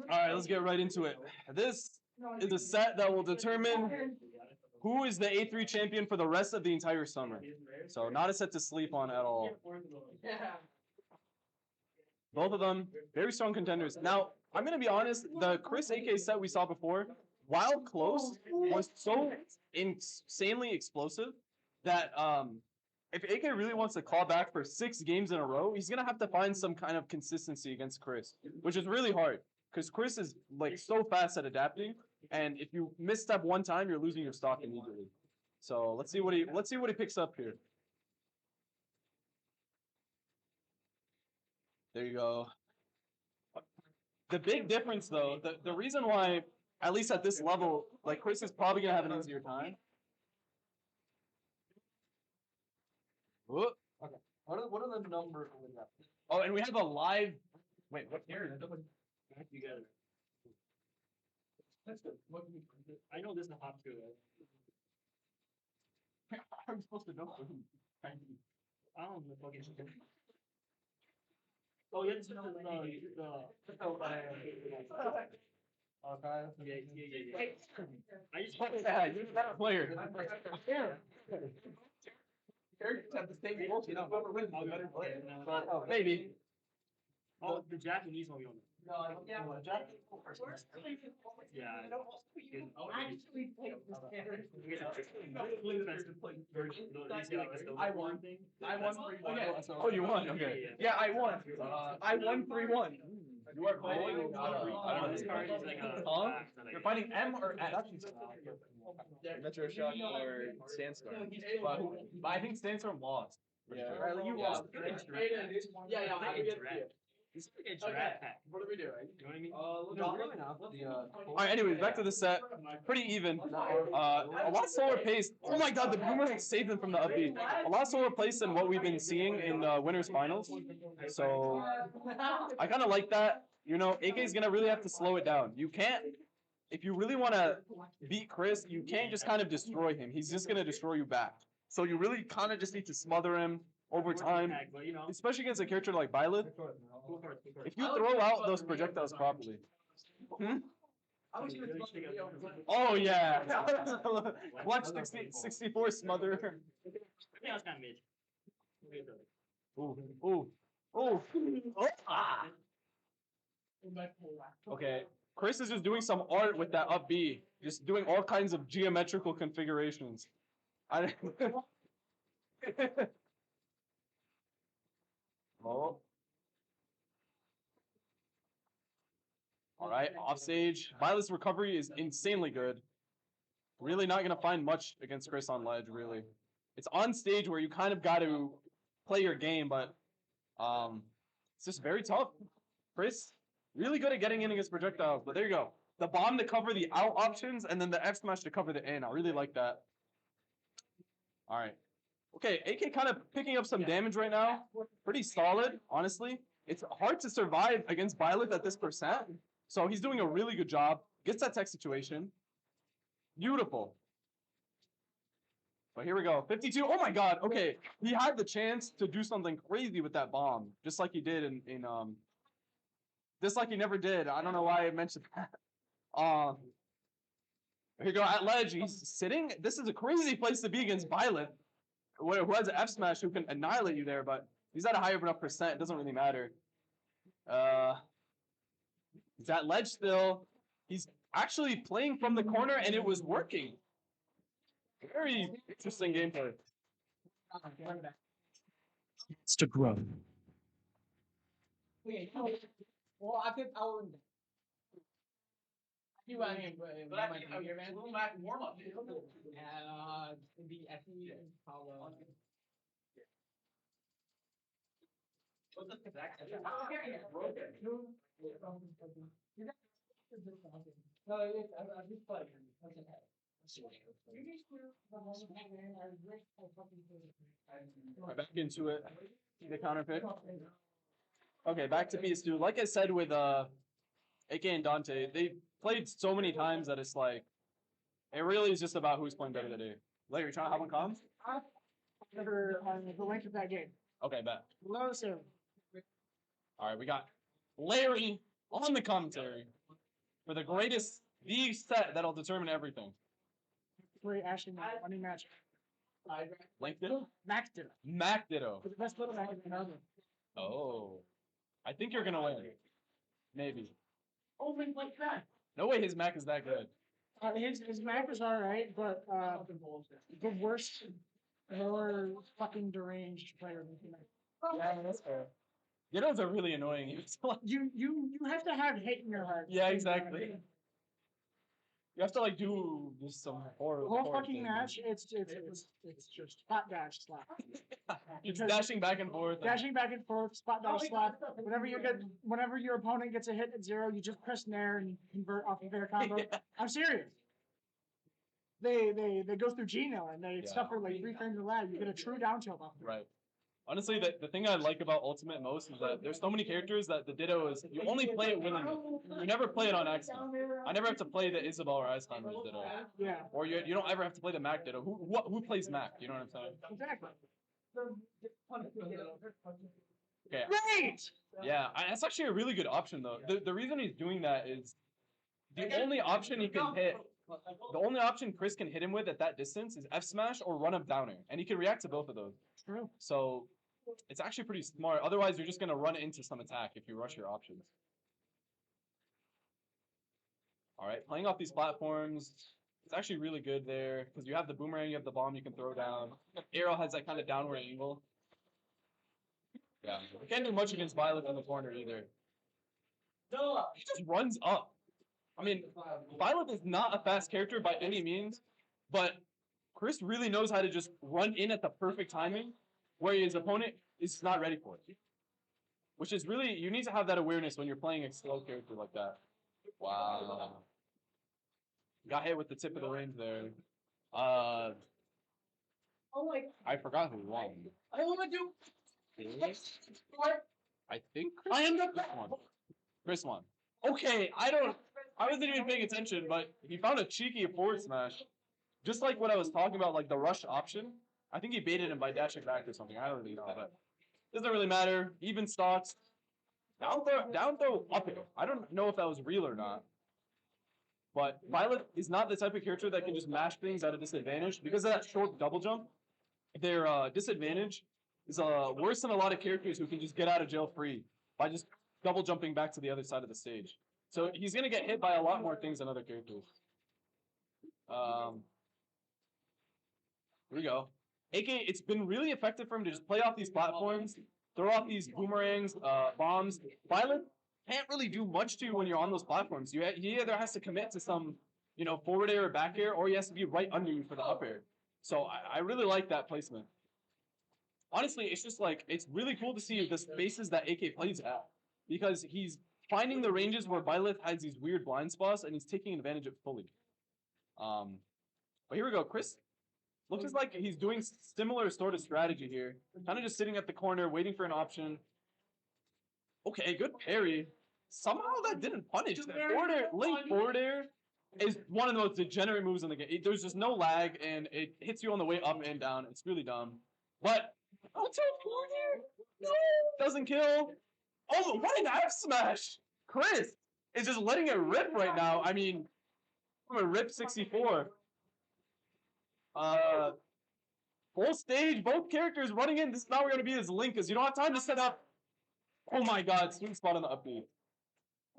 All right, let's get right into it. This is a set that will determine who is the A3 champion for the rest of the entire summer. So not a set to sleep on at all. Both of them very strong contenders. Now, I'm going to be honest, the Chris AK set we saw before, while close, was so insanely explosive that if AK really wants to call back for 6 games in a row, he's going to have to find some kind of consistency against Chris, which is really hard because Chris is like so fast at adapting, and if you misstep one time, you're losing your stock immediately. So let's see what he picks up here. There you go. The big difference, though, the reason why, at least at this level, like Chris is probably gonna have an easier time. Whoop. Okay. What are the numbers? Oh, and we have a live. Wait, what here? You got it. That's good. I know this is not hot too. How are you supposed to know? I don't know. Oh, yeah, this is okay. Yeah. I just Yeah, you're the better player. characters have the same goals, you know. Whoever wins is the better player. Oh, maybe. Oh, the Japanese one we own. No, yeah, well, Jack. Yeah. Actually played this better. I won. I won 3-1. Okay. Oh, you won. Okay. Yeah, I won. I won 3-1. You are fighting. I don't know. This card is like a. Huh? You're fighting M or S? Metro Shock or Sandstorm. But I think Sandstorm lost. Yeah. Riley, you lost. Yeah, This is like a giraffe pack. What are we doing? You know what I mean? No, really not. All right. Anyways, back to the set. Pretty even. A lot slower paced. Oh my God, the boomerang saved them from the upbeat. A lot slower paced than what we've been seeing in winners finals. So I kind of like that. You know, AK is gonna really have to slow it down. You can't. If you really want to beat Chris, you can't just kind of destroy him. He's just gonna destroy you back. So you really kind of just need to smother him over time, especially against a character like Byleth. If you throw out those projectiles properly. Oh yeah. Watch 64 smother. Yeah, it's kind of mid. Ooh. Oh. Ah. Okay. Chris is just doing some art with that up B. Just doing all kinds of geometrical configurations. Oh. All right, off stage. Byleth's recovery is insanely good. Really not going to find much against Chris on ledge, really. It's on stage where you kind of got to play your game, but it's just very tough. Chris, really good at getting in against projectiles, but there you go. The bomb to cover the out options, and then the F smash to cover the in. I really like that. All right. Okay, AK kind of picking up some damage right now. Pretty solid, honestly. It's hard to survive against Byleth at this percent. So he's doing a really good job. Gets that tech situation. Beautiful. But here we go. 52. Oh my God. Okay. He had the chance to do something crazy with that bomb. Just like he did in just like he never did. I don't know why I mentioned that. Here you go at ledge. He's sitting. This is a crazy place to be against Byleth, who has an F smash who can annihilate you there, but he's at a high enough percent. It doesn't really matter. He's at ledge still. He's actually playing from the corner, and it was working. Very interesting gameplay. It's to grow. Well, I think I would. You want him, But I think I'm man. going back and warm up. The FE power. Right, back into it. The counter pick. Okay, back to PS2. Like I said with AK and Dante, they played so many times that it's like, it really is just about who's playing better today. Larry, you trying to hop on comms? Never the length of that game. Okay, bet. Low serve. All right, we got Larry on the commentary for the greatest the set that'll determine everything. Wait, actually, no. Money match. Link Ditto? Max did it. Mac Ditto. The best little Mac in the other. Oh. I think you're gonna win. Maybe. Oh, wait, like that. No way his Mac is that good. His Mac is alright, but the worst, more fucking deranged player than him. Yeah, that's fair. Dittos are really annoying. It's like- You have to have hate in your heart. Yeah, exactly. You have to like do just some The horrible. whole horrible fucking thing. match, it's just spot dash slap. It's Because- dashing back and forth. Dashing back and forth, spot dash slap. Whenever your opponent gets a hit at 0, you just press nair and convert off of their combo. Yeah. I'm serious. They go through Gino and they Yeah. suffer like 3 frames of lag. You get a true down tilt off. Right. Honestly, the thing I like about Ultimate most is that there's so many characters that the Ditto is you only play it willingly. You never play it on accident. I never have to play the Isabel or Iceheimer's Ditto. Yeah, Or you don't ever have to play the Mac Ditto. Who plays Mac? You know what I'm saying? exactly. Okay. Great. Yeah, that's actually a really good option though. The reason he's doing that is the only option he can hit. The only option Chris can hit him with at that distance is F smash or run up downer, and he can react to both of those. True. So it's actually pretty smart. Otherwise, you're just gonna run into some attack if you rush your options. All right, playing off these platforms, it's actually really good there because you have the boomerang, you have the bomb you can throw down. Arrow has that kind of downward angle. Yeah, you can't do much against Byleth in the corner either. He just runs up. I mean, Byleth is not a fast character by any means, but Chris really knows how to just run in at the perfect timing where his opponent is not ready for it. Which is really, you need to have that awareness when you're playing a slow character like that. Wow. Got hit with the tip of the range there. Oh my! I forgot who won. I want to do. I think Chris won. Chris won. Okay, I wasn't even paying attention, but he found a cheeky forward smash. Just like what I was talking about, like the rush option. I think he baited him by dashing back or something. I don't really know, but doesn't really matter. Even stocks. Down throw, up air. I don't know if that was real or not. But Byleth is not the type of character that can just mash things at a disadvantage. Because of that short double jump, their disadvantage is worse than a lot of characters who can just get out of jail free by just double jumping back to the other side of the stage. So he's going to get hit by a lot more things than other characters. Here we go. AK, it's been really effective for him to just play off these platforms, throw off these boomerangs, bombs. Byleth can't really do much to you when you're on those platforms. He either has to commit to some, forward air or back air, or he has to be right under you for the up air. So I really like that placement. Honestly, it's just like, it's really cool to see the spaces that AK plays at. Because he's finding the ranges where Byleth has these weird blind spots, and he's taking advantage of it fully. But here we go. Chris looks like he's doing similar sort of strategy here. Kind of just sitting at the corner, waiting for an option. Okay, good parry. Somehow that didn't punish. That forward air, link forward air is one of the most degenerate moves in the game. There's just no lag, and it hits you on the way up and down. It's really dumb. But, forward air? No, doesn't kill. Oh, what an F smash! Chris is just letting it rip right now. I mean, I'm a rip 64. Full stage, both characters running in. This is not going to be his link because you don't have time to set up. Oh my god, sweet spot on the up B.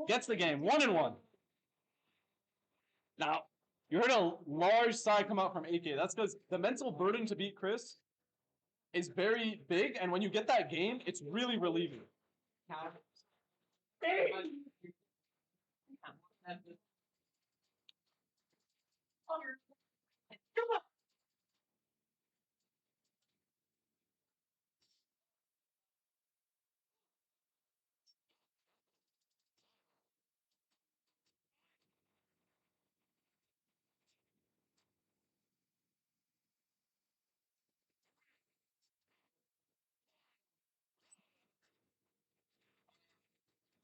Gets the game, 1-1. Now, you heard a large sigh come out from AK. That's because the mental burden to beat Chris is very big, and when you get that game, it's really relieving.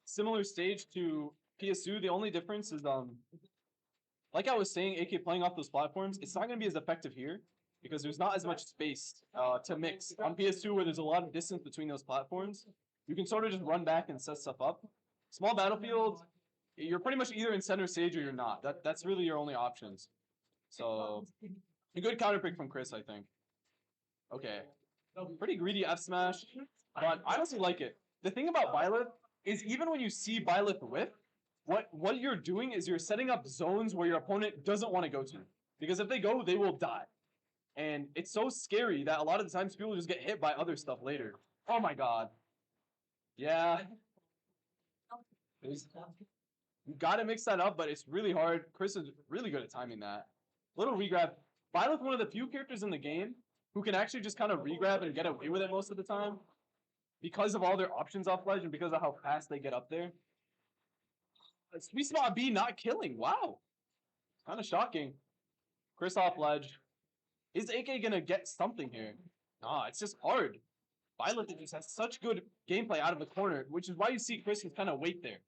Similar stage to PSU, the only difference is like I was saying, AK playing off those platforms, it's not going to be as effective here because there's not as much space to mix. On PS2, where there's a lot of distance between those platforms, you can sort of just run back and set stuff up. Small battlefield, you're pretty much either in center stage or you're not. That's really your only options. So, a good counter pick from Chris, I think. Okay. Pretty greedy F smash, but I honestly like it. The thing about Byleth is even when you see Byleth whip, what you're doing is you're setting up zones where your opponent doesn't want to go to. Because if they go, they will die. And it's so scary that a lot of the times people just get hit by other stuff later. Oh my god. Yeah. You gotta mix that up, but it's really hard. Chris is really good at timing that. Little regrab. Byleth, one of the few characters in the game who can actually just kind of regrab and get away with it most of the time because of all their options off ledge and because of how fast they get up there. Sweet spot B not killing. Wow. Kind of shocking. Chris off ledge. Is AK gonna get something here? Nah, it's just hard. Byleth just has such good gameplay out of the corner, which is why you see Chris is kind of wait there.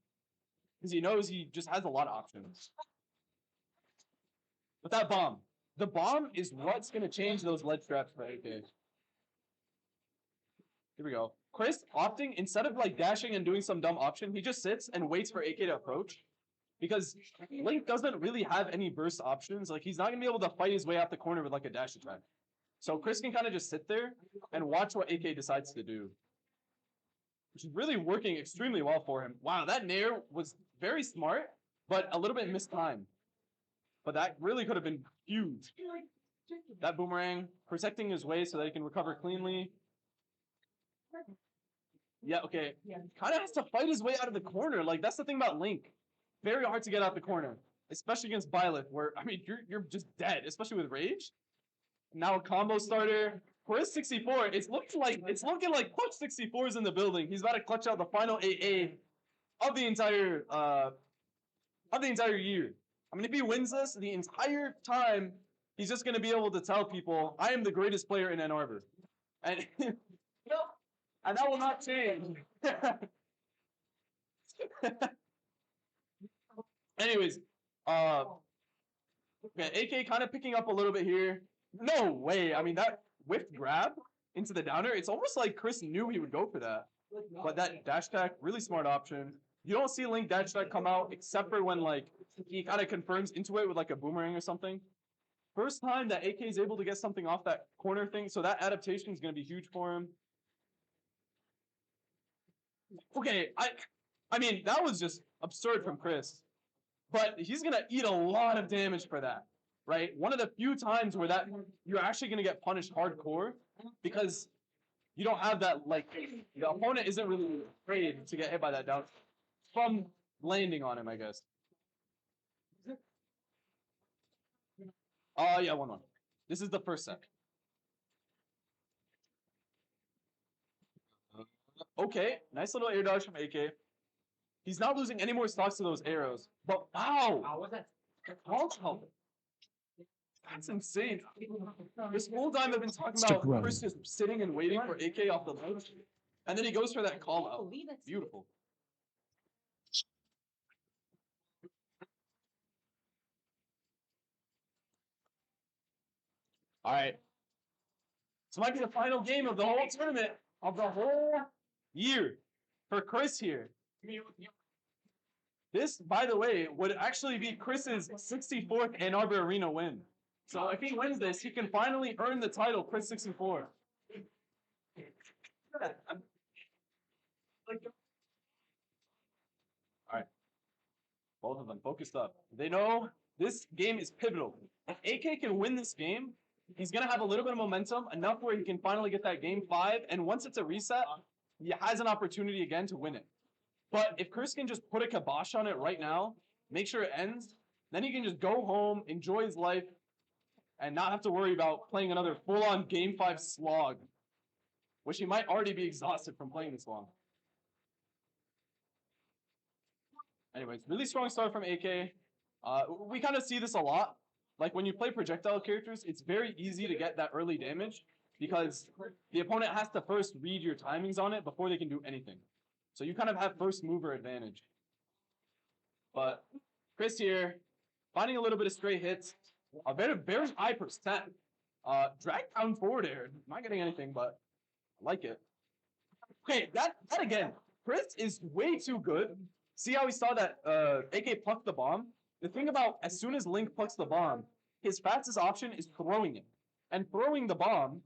Because he knows he just has a lot of options. But that bomb. The bomb is what's going to change those ledge traps for AK. Here we go. Chris opting, instead of like dashing and doing some dumb option, he just sits and waits for AK to approach. Because Link doesn't really have any burst options. Like, he's not going to be able to fight his way out the corner with like a dash attack. So Chris can kind of just sit there and watch what AK decides to do. Which is really working extremely well for him. Wow, that nair was very smart, but a little bit mistimed. But that really could have been huge. That boomerang, protecting his way so that he can recover cleanly. Yeah, okay. Kind of has to fight his way out of the corner. Like, that's the thing about Link. Very hard to get out the corner. Especially against Byleth, where, I mean, you're just dead. Especially with Rage. Now a combo starter. Chris 64, it's looking like Clutch 64 is in the building. He's about to clutch out the final AA of the entire year. I mean, if he wins this, the entire time, he's just going to be able to tell people, I am the greatest player in Ann Arbor. And, and that will not change. Anyways, okay, AK kind of picking up a little bit here. No way. I mean, that whiffed grab into the downer, it's almost like Chris knew he would go for that. But that dash attack, really smart option. You don't see Link dash attack come out except for when like he kind of confirms into it with like a boomerang or something. First time that AK is able to get something off that corner thing, so that adaptation is going to be huge for him. Okay, I mean, that was just absurd from Chris. But he's going to eat a lot of damage for that, right? One of the few times where that you're actually going to get punished hardcore because you don't have that, like, the opponent isn't really afraid to get hit by that down from landing on him, I guess. Yeah, 1-1. This is the first set. Okay, nice little air dodge from AK. He's not losing any more stocks to those arrows. But wow! That's insane. This whole time I've been talking about Chris just sitting and waiting for AK off the ledge. And then he goes for that call out. Beautiful. Alright. This might be the final game of the whole tournament. Of the whole year. For Chris here. This, by the way, would actually be Chris's 64th Ann Arbor Arena win. So if he wins this, he can finally earn the title, Chris 64. Alright. Both of them focused up. They know this game is pivotal. If AK can win this game, he's going to have a little bit of momentum, enough where he can finally get that game 5, and once it's a reset, he has an opportunity again to win it. But if Chris can just put a kibosh on it right now, make sure it ends, then he can just go home, enjoy his life, and not have to worry about playing another full-on Game 5 slog, which he might already be exhausted from playing this long. Anyways, really strong start from AK. We kind of see this a lot. Like when you play projectile characters, it's very easy to get that early damage because the opponent has to first read your timings on it before they can do anything. So you kind of have first mover advantage. But Chris here, finding a little bit of straight hits. A very, very high percent. Drag down forward air. Not getting anything, but I like it. Okay, that again. Chris is way too good. See how he saw that AK plucked the bomb? The thing about as soon as Link plucks the bomb, his fastest option is throwing it. And throwing the bomb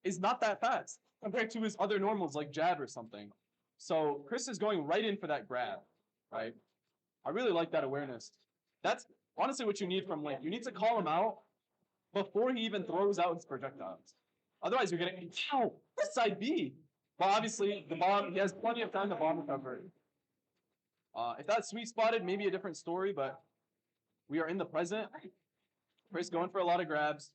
is not that fast compared to his other normals like jab or something. So Chris is going right in for that grab, right? I really like that awareness. That's honestly what you need from Link. You need to call him out before he even throws out his projectiles. Otherwise, you're getting ow, this side B. But obviously, the bomb, he has plenty of time to bomb recover. If that's sweet spotted, maybe a different story, but we are in the present. Chris going for a lot of grabs.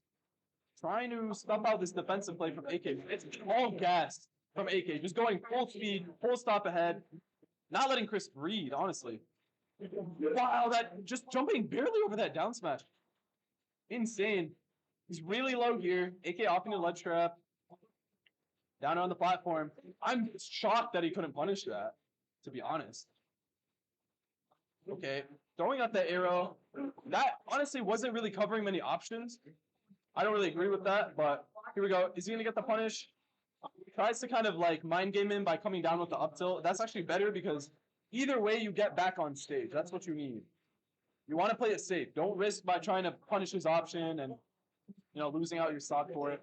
Trying to stuff out this defensive play from AK. It's all gas from AK. Just going full speed, full stop ahead. Not letting Chris breathe, honestly. Wow, that just jumping barely over that down smash. Insane. He's really low here. AK off into ledge trap. Down on the platform. I'm shocked that he couldn't punish that, to be honest. Okay, throwing out that arrow. That honestly wasn't really covering many options. I don't really agree with that, but here we go. Is he going to get the punish? Tries to kind of like mind game him by coming down with the up tilt. That's actually better because either way you get back on stage. That's what you need. You want to play it safe. Don't risk by trying to punish his option and, you know, losing out your stock for it.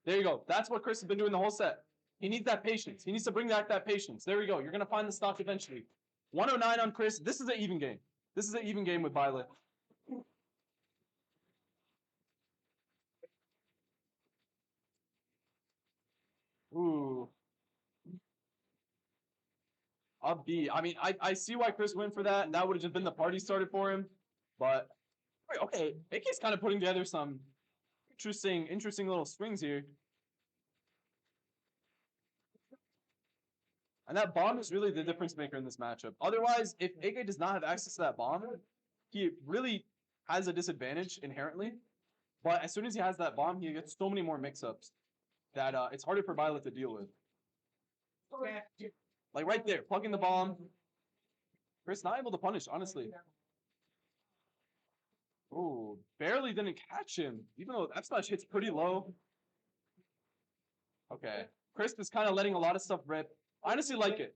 There you go. That's what Chris has been doing the whole set. He needs that patience. He needs to bring back that patience. There we go. You're going to find the stock eventually. 109 on Chris. This is an even game. This is an even game with Byleth. Ooh. Up B. I mean, I see why Chris went for that. That would have just been the party started for him. But, okay. AK's kind of putting together some interesting little strings here. And that bomb is really the difference maker in this matchup. Otherwise, if AK does not have access to that bomb, he really has a disadvantage inherently. But as soon as he has that bomb, he gets so many more mix-ups that it's harder for Byleth to deal with. Like right there, plugging the bomb. Chris not able to punish, honestly. Ooh, barely didn't catch him, even though F smash hits pretty low. Okay, Chris is kind of letting a lot of stuff rip. I honestly like it.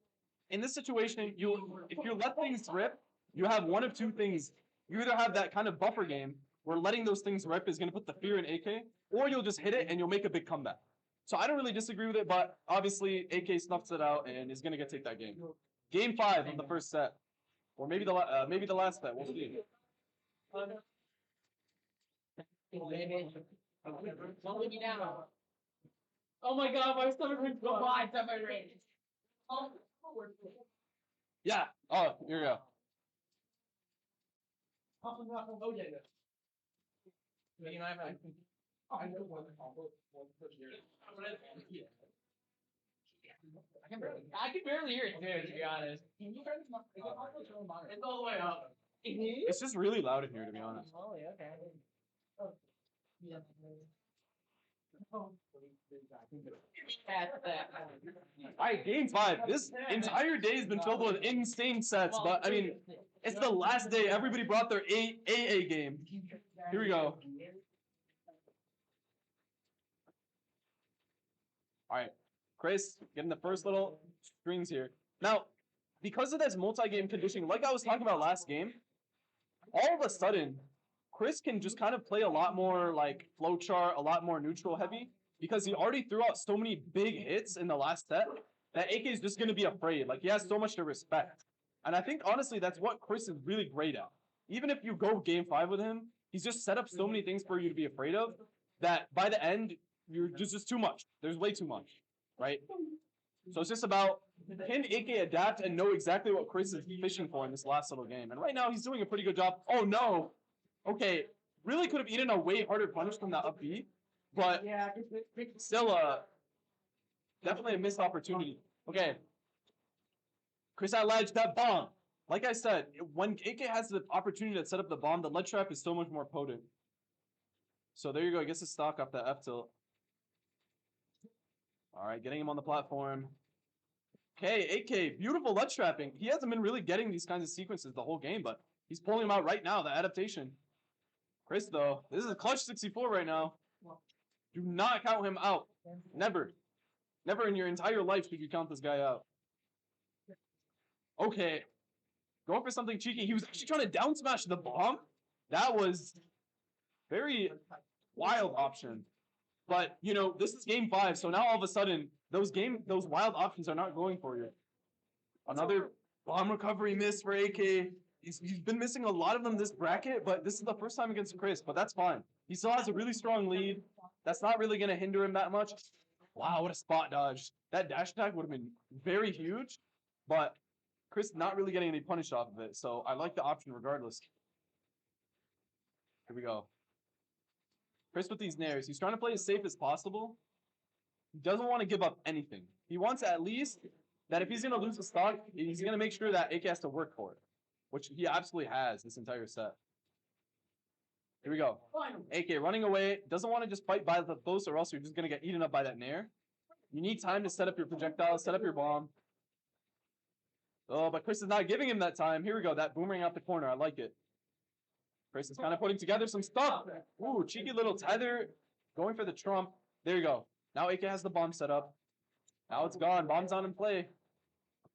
In this situation, if you let things rip, you have one of two things. You either have that kind of buffer game where letting those things rip is going to put the fear in AK, or you'll just hit it and you'll make a big comeback. So I don't really disagree with it, but obviously AK snuffs it out and is going to take that game. Game 5 of the first set, or maybe the last set. We'll see. Don't let me down. Oh my god, my stomach hurts so bad at my range. Yeah. Oh, here we go. Oh yeah. You know, I can barely hear it too, to be honest. It's all the way up. It's just really loud in here, to be honest. Oh, yeah, okay. Oh. Yeah. Alright, game 5. This entire day has been filled with insane sets, but I mean, it's the last day. Everybody brought their AA game. Here we go. Alright, Chris getting the first little strings here. Now, because of this multi-game conditioning, like I was talking about last game, all of a sudden, Chris can just kind of play a lot more like flowchart, a lot more neutral heavy, because he already threw out so many big hits in the last set that AK is just going to be afraid. Like, he has so much to respect. And I think, honestly, that's what Chris is really great at. Even if you go game 5 with him, he's just set up so many things for you to be afraid of that by the end, you're just too much. There's way too much, right? So it's just about, can AK adapt and know exactly what Chris is fishing for in this last little game? And right now, he's doing a pretty good job. Oh, no. Okay, really could have eaten a way harder punish from that up B, but still, definitely a missed opportunity. Okay, Chris at ledge, that bomb. Like I said, when AK has the opportunity to set up the bomb, the ledge trap is so much more potent. So there you go, he gets his stock off that F tilt. All right, getting him on the platform. Okay, AK, beautiful ledge trapping. He hasn't been really getting these kinds of sequences the whole game, but he's pulling them out right now, the adaptation. Chris, though, this is a clutch 64 right now. Do not count him out. Never. Never in your entire life should you count this guy out. Okay. Going for something cheeky. He was actually trying to down smash the bomb. That was very wild option. But, you know, this is game 5, so now all of a sudden, those wild options are not going for you. Another bomb recovery miss for AK. He's been missing a lot of them this bracket, but this is the first time against Chris, but that's fine. He still has a really strong lead. That's not really going to hinder him that much. Wow, what a spot dodge. That dash attack would have been very huge, but Chris not really getting any punish off of it, so I like the option regardless. Here we go. Chris with these nairs. He's trying to play as safe as possible. He doesn't want to give up anything. He wants at least that if he's going to lose the stock, he's going to make sure that AK has to work for it, which he absolutely has this entire set. Here we go. AK running away. Doesn't want to just fight by the post or else you're just going to get eaten up by that nair. You need time to set up your projectile, set up your bomb. Oh, but Chris is not giving him that time. Here we go. That boomerang out the corner. I like it. Chris is kind of putting together some stuff. Ooh, cheeky little tether. Going for the trump. There you go. Now AK has the bomb set up. Now it's gone. Bomb's on in play.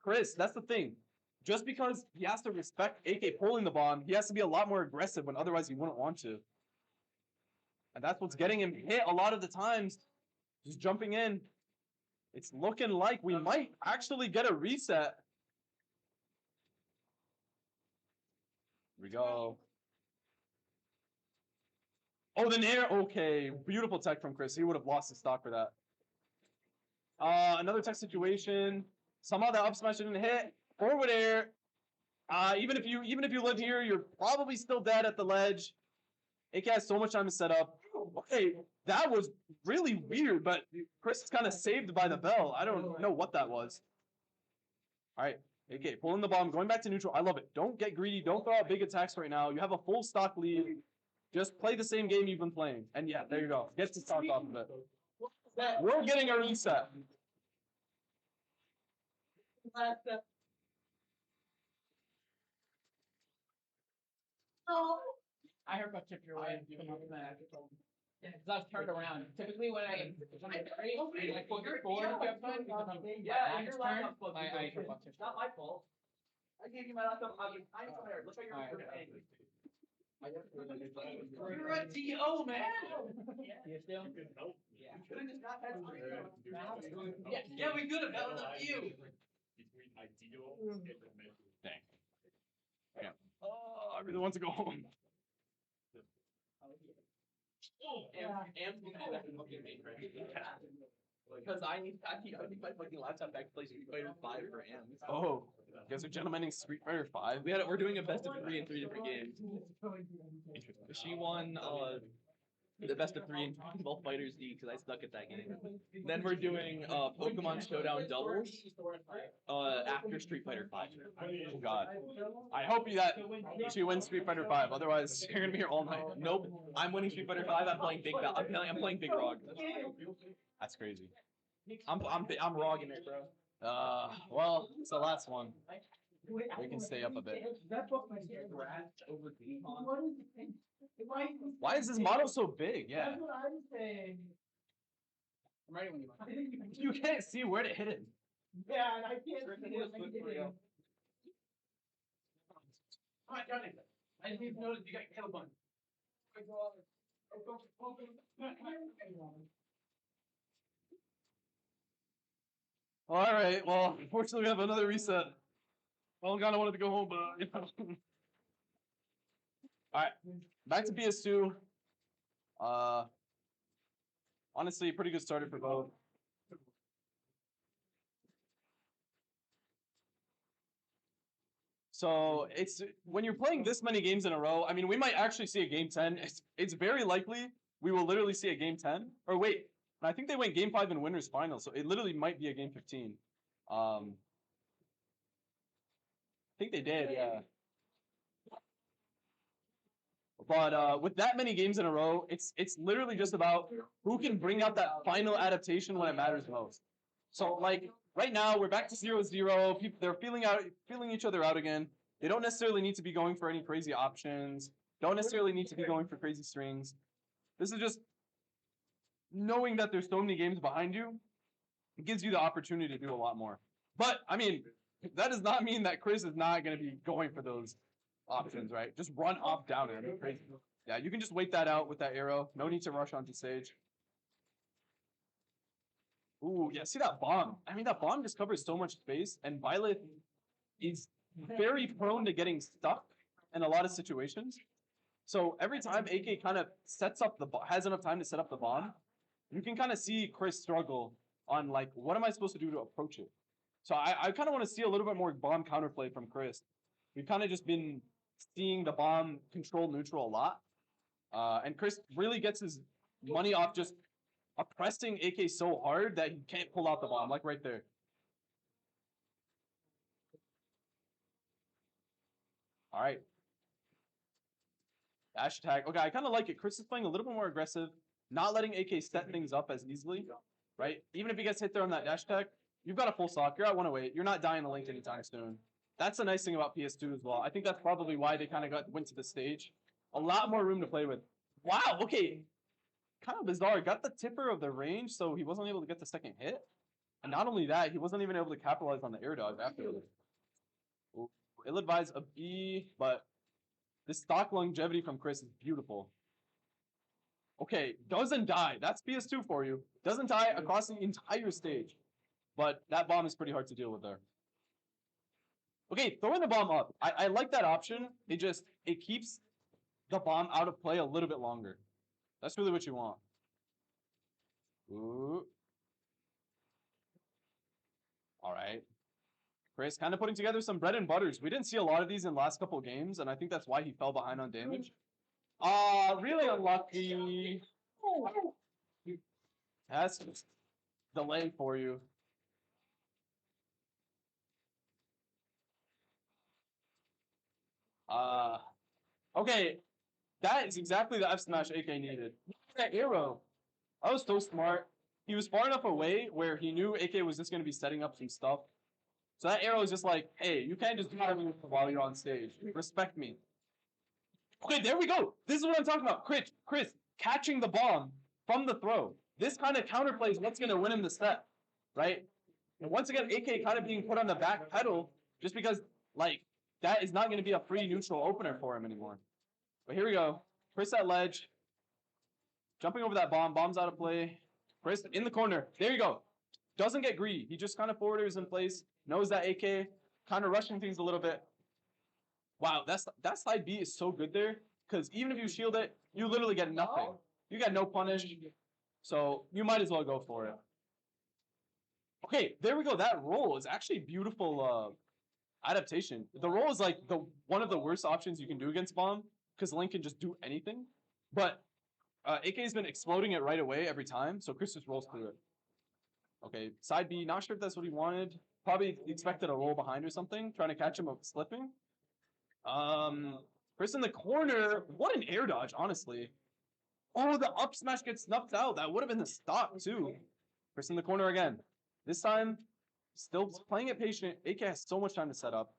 Chris, that's the thing. Just because he has to respect AK pulling the bomb, he has to be a lot more aggressive when otherwise he wouldn't want to. And that's what's getting him hit a lot of the times. Just jumping in. It's looking like we might actually get a reset. Here we go. Oh, the nair. Okay. Beautiful tech from Chris. He would have lost his stock for that. Another tech situation. Somehow that up smash didn't hit. Forward air. Even if you live here, you're probably still dead at the ledge. AK has so much time to set up. Okay, that was really weird, but Chris is kind of saved by the bell. I don't know what that was. All right, AK pulling the bomb, going back to neutral. I love it. Don't get greedy. Don't throw out big attacks right now. You have a full stock lead. Just play the same game you've been playing. And yeah, there you go. Get to stock off of it. We're getting a reset. I heard about chip your way and come up with that. Because I was turned around. Typically, when I put your forward, Yeah, your laptop plugged in. I heard about chip. It's not my fault. I gave you my laptop. I swear. Look at your angry. You're a DO, man. You still? Yeah. You could have just not had Yeah. Yeah, we could have. That was up to you. Dang. Yeah. Oh, I really want to go home. Because I need my fucking laptop back to play Street Fighter 5 for Am. Oh, you guys are gentlemening Street Fighter 5? We're doing a best of 3 in 3 different games. She won the best of 3 in both Fighters D because I suck at that game. Then we're doing Pokemon Showdown doubles after Street Fighter 5. Oh God. I hope she wins Street Fighter 5. Otherwise, you're gonna be here all night. Nope, I'm winning Street Fighter 5. I'm playing Big Val. I'm playing Big Rog. That's crazy. I'm rogging it, bro. Well, it's the last one. We can stay up a bit. Why is this model so big? Yeah. I'm ready when you are. You can't see where to hit it. Yeah, and I can't see it. I didn't even notice you got killed one. All right. Well, unfortunately, we have another reset. Well, God, I wanted to go home, but you know. All right, back to PS2. Honestly, pretty good starter for both. So it's when you're playing this many games in a row. I mean, we might actually see a game 10. It's very likely we will literally see a game 10. Or wait, I think they went game 5 in winners final, so it literally might be a game 15. I think they did, yeah. But with that many games in a row, it's literally just about who can bring out that final adaptation when it matters most. So like right now we're back to 0-0. People they're feeling each other out again. They don't necessarily need to be going for any crazy options. Don't necessarily need to be going for crazy strings. This is just knowing that there's so many games behind you. It gives you the opportunity to do a lot more. But, I mean, that does not mean that Chris is not going to be going for those options, right? Just run off down it. Crazy. Yeah, you can just wait that out with that arrow. No need to rush onto stage. Ooh, yeah, see that bomb? I mean, that bomb just covers so much space, and Byleth is very prone to getting stuck in a lot of situations. So every time AK kind of sets up has enough time to set up the bomb, you can kind of see Chris struggle on like, what am I supposed to do to approach it? So I kind of want to see a little bit more bomb counterplay from Chris. We've kind of just been seeing the bomb control neutral a lot. And Chris really gets his money off just oppressing AK so hard that he can't pull out the bomb, like right there. All right. Dash attack. Okay, I kind of like it. Chris is playing a little bit more aggressive, not letting AK set things up as easily, right? Even if he gets hit there on that dash attack, you've got a full stock. You're at 108. You're not dying to Link anytime soon. That's a nice thing about PS2 as well. I think that's probably why they kind of went to the stage. A lot more room to play with. Wow, okay. Kind of bizarre. Got the tipper of the range, so he wasn't able to get the second hit. And not only that, he wasn't even able to capitalize on the air dodge afterwards. Ill-advised a B, but this stock longevity from Chris is beautiful. Okay, doesn't die. That's PS2 for you. Doesn't die across the entire stage. But that bomb is pretty hard to deal with there. Okay, throwing the bomb up. I like that option. It keeps the bomb out of play a little bit longer. That's really what you want. Ooh. All right. Chris kind of putting together some bread and butters. We didn't see a lot of these in the last couple of games, and I think that's why he fell behind on damage. Really unlucky. That's just delay for you. Okay. That is exactly the F smash AK needed. That arrow. I was so smart. He was far enough away where he knew AK was just going to be setting up some stuff. So that arrow is just like, hey, you can't just do everything while you're on stage. Respect me. Okay, there we go. This is what I'm talking about. Chris, catching the bomb from the throw. This kind of counterplay is what's going to win him the set, right? And once again, AK kind of being put on the back pedal just because, like, that is not going to be a free neutral opener for him anymore. But here we go. Chris at ledge. Jumping over that bomb. Bomb's out of play. Chris in the corner. There you go. Doesn't get greedy. He just kind of forwarders in place. Knows that AK. Kind of rushing things a little bit. Wow, that side B is so good there. Because even if you shield it, you literally get nothing. You got no punish. So you might as well go for it. Okay, there we go. That roll is actually beautiful adaptation. The roll is like one of the worst options you can do against bomb. Because Link can just do anything. But AK has been exploding it right away every time. So Chris just rolls through it. Okay, side B. Not sure if that's what he wanted. Probably expected a roll behind or something. Trying to catch him slipping. Chris in the corner. What an air dodge, honestly. Oh, the up smash gets snuffed out. That would have been the stock, too. Chris in the corner again. This time, still playing it patient. AK has so much time to set up.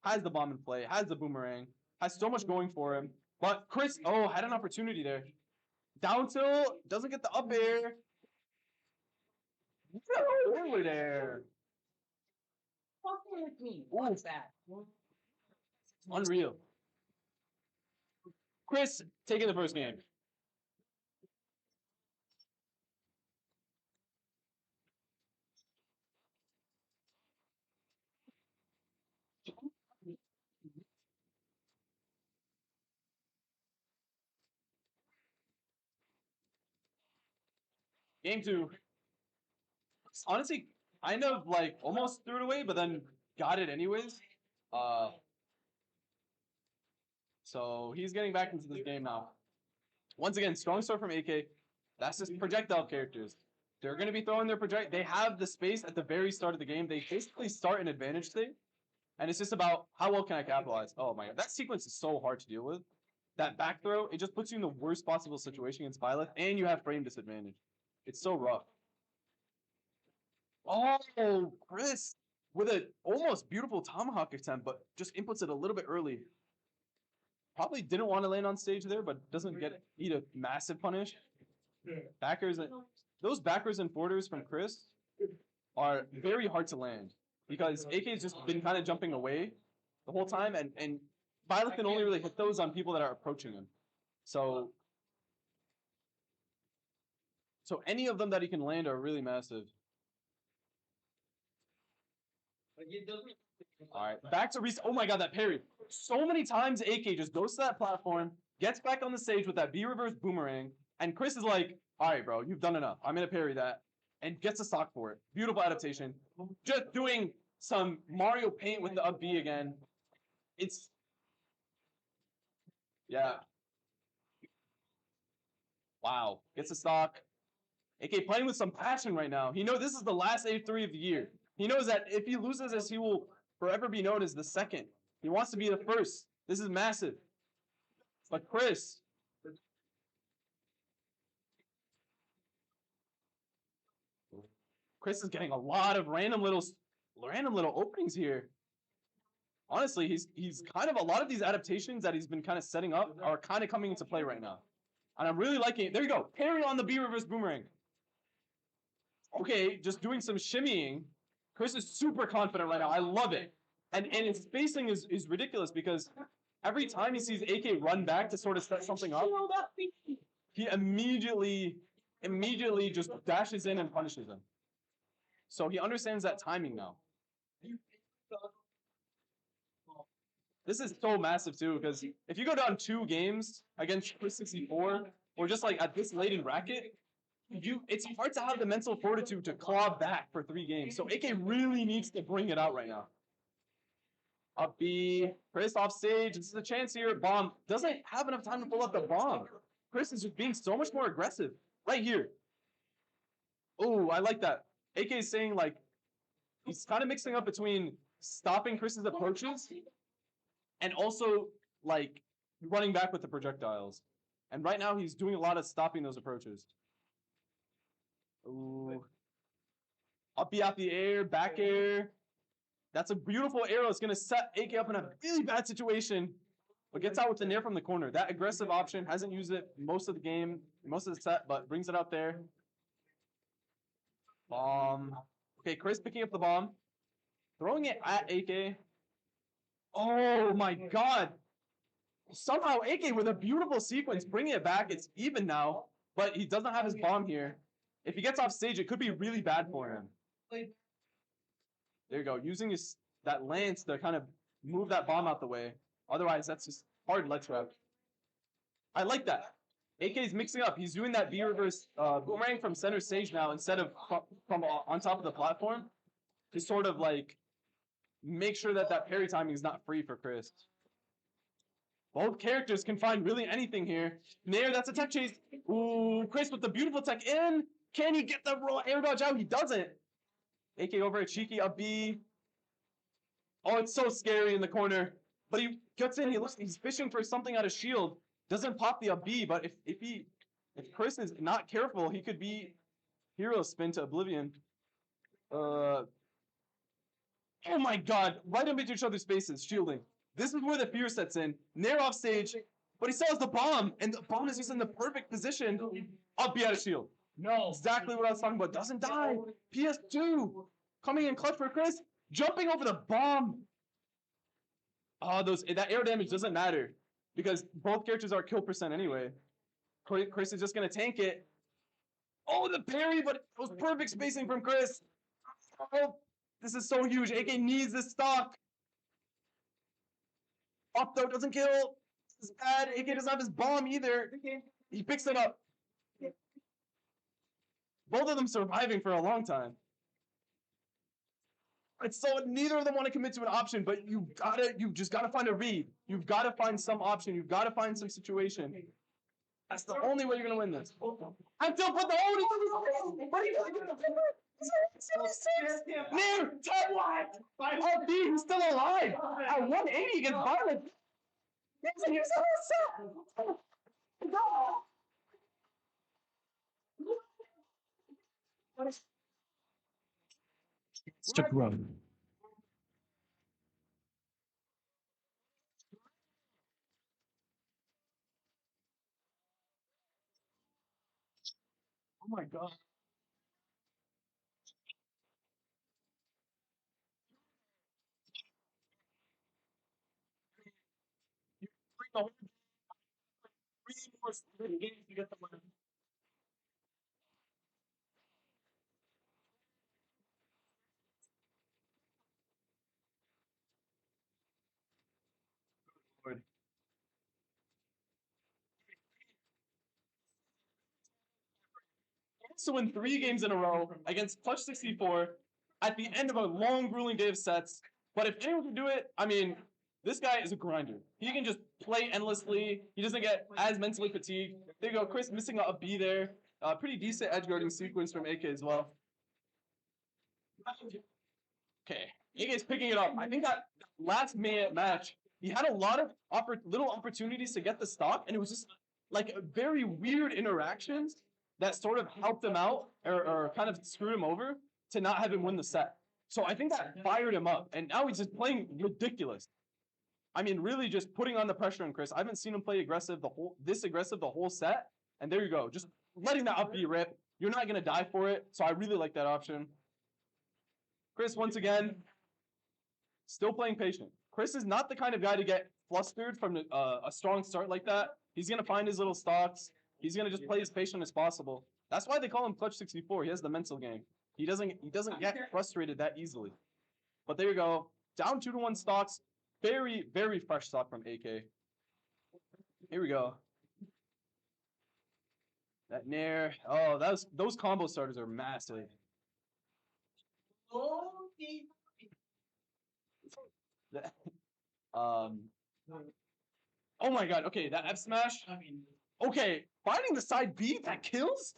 Has the bomb in play. Has the boomerang. Has so much going for him. But Chris, had an opportunity there. Down tilt. Doesn't get the up air. No, over there. Fucking with me. What's that? Unreal. Chris taking the first game. Game 2. Honestly, kind of like almost threw it away, but then got it anyways. So he's getting back into this game now. Once again, strong start from AK. That's just projectile characters. They're going to be throwing their project. They have the space at the very start of the game. They basically start an advantage state. And it's just about how well can I capitalize. Oh my god, that sequence is so hard to deal with. That back throw, it just puts you in the worst possible situation against Byleth, and you have frame disadvantage. It's so rough. Oh, Chris with an almost beautiful tomahawk attempt, but just inputs it a little bit early. probably didn't want to land on stage there, but doesn't eat a massive punish. Backers, those backers and forwarders from Chris are very hard to land because AK's just been kind of jumping away the whole time, and Byleth can only really hit those on people that are approaching him. So any of them that he can land are really massive. All right, back to Reese. Oh my god, that parry. So many times AK just goes to that platform, gets back on the stage with that B reverse boomerang, and Chris is like, all right, bro, you've done enough. I'm going to parry that, and gets a stock for it. Beautiful adaptation. Just doing some Mario Paint with the up B again. It's, yeah. Wow, gets a stock. AK playing with some passion right now. He knows this is the last A3 of the year. He knows that if he loses this, he will forever be known as the second. He wants to be the first. This is massive. But Chris. Chris is getting a lot of random little openings here. Honestly, he's kind of a lot of these adaptations that he's been kind of setting up are kind of coming into play right now. And I'm really liking it. There you go. Parry on the B reverse boomerang. Okay, just doing some shimmying. Chris is super confident right now. I love it. And his spacing is ridiculous because every time he sees AK run back to sort of set something up, he immediately just dashes in and punishes him. So he understands that timing now. This is so massive too, because if you go down 2 games against Chris 64, or just like at this late in bracket, it's hard to have the mental fortitude to claw back for 3 games. So AK really needs to bring it out right now. Up B, Chris off stage. This is a chance here. Bomb doesn't have enough time to pull up the bomb. Chris is just being so much more aggressive right here. Oh, I like that. AK is saying like he's kind of mixing up between stopping Chris's approaches and also like running back with the projectiles. And right now he's doing a lot of stopping those approaches. Ooh. Up B out the air, back air. That's a beautiful arrow. It's going to set AK up in a really bad situation, but gets out with the nair from the corner. That aggressive option, hasn't used it most of the game, most of the set, but brings it out there. Bomb. Okay, Chris picking up the bomb. Throwing it at AK. Oh my god. Somehow AK with a beautiful sequence, bringing it back. It's even now, but he doesn't have his bomb here. If he gets off stage, it could be really bad for him. There you go. Using that lance to kind of move that bomb out the way. Otherwise, that's just hard ledge trap. I like that. AK is mixing up. He's doing that B reverse boomerang from center stage now instead of from on top of the platform to sort of like make sure that parry timing is not free for Chris. Both characters can find really anything here. Nair, that's a tech chase. Ooh, Chris with the beautiful tech in. Can he get the air dodge out? He doesn't. AK over at Cheeky, up B. Oh, it's so scary in the corner. But he gets in, he's fishing for something out of shield. Doesn't pop the up B, but if Chris is not careful, he could be hero spin to oblivion. Oh my god, right in between each other's spaces, shielding. This is where the fear sets in. Nair off stage, but he still has the bomb, and the bomb is just in the perfect position. Up B out of shield. No. Exactly what I was talking about. Doesn't die. PS2 coming in clutch for Chris. Jumping over the bomb. Oh, that air damage doesn't matter because both characters are kill percent anyway. Chris is just gonna tank it. Oh, the parry, but it was perfect spacing from Chris. Oh, this is so huge. AK needs this stock. Up though, doesn't kill. This is bad. AK doesn't have his bomb either. He picks it up. Both of them surviving for a long time. It's so neither of them want to commit to an option, but you just gotta find a read. You've gotta find some option. You've gotta find some situation. That's the only way you're gonna win this. I still put the Nair, tell what? Oh, B, he's still alive. At 180 against Byleth. Stick around. my god. You bring the whole 3 more straight games to get the win. Lord. He has to win 3 games in a row against Clutch 64 at the end of a long, grueling day of sets. But if anyone can do it, I mean, this guy is a grinder. He can just play endlessly. He doesn't get as mentally fatigued. There you go, Chris missing a B there. Pretty decent edge guarding sequence from AK as well. Okay, AK's picking it up. I think that last match, he had a lot of little opportunities to get the stock, and it was just like very weird interactions that sort of helped him out or kind of screwed him over to not have him win the set. So I think that fired him up, and now he's just playing ridiculous. I mean, really just putting on the pressure on Chris. I haven't seen him play this aggressive the whole set, and there you go, just letting that up B rip. You're not gonna die for it, so I really like that option. Chris, once again, still playing patient. Chris is not the kind of guy to get flustered from a strong start like that. He's going to find his little stocks. He's going to just play as patient as possible. That's why they call him Clutch 64. He has the mental game. He doesn't get frustrated that easily. But there you go. Down 2-1 stocks. Very, very fresh stock from AK. Here we go. That Nair. Oh, those combo starters are massive. Oh my god, okay, that F smash. Okay, finding the side B that kills?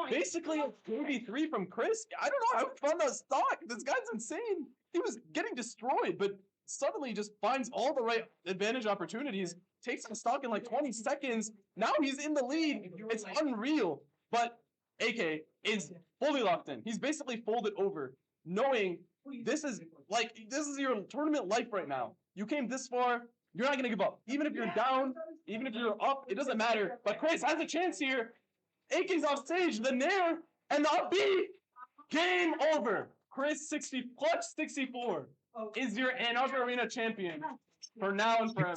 Basically a 3v3 from Chris. I don't know how he found that stock. This guy's insane. He was getting destroyed, but suddenly just finds all the right advantage opportunities, takes the stock in like 20 seconds. Now he's in the lead. It's unreal. But AK is fully locked in. He's basically folded over, knowing this is your tournament life right now. You came this far, you're not gonna give up. Even if you're down, even if you're up, it doesn't matter. But Chris has a chance here. AK's off stage, the Nair, and the up B. Game over. Clutch 64 is your Arbor Arena champion for now and forever.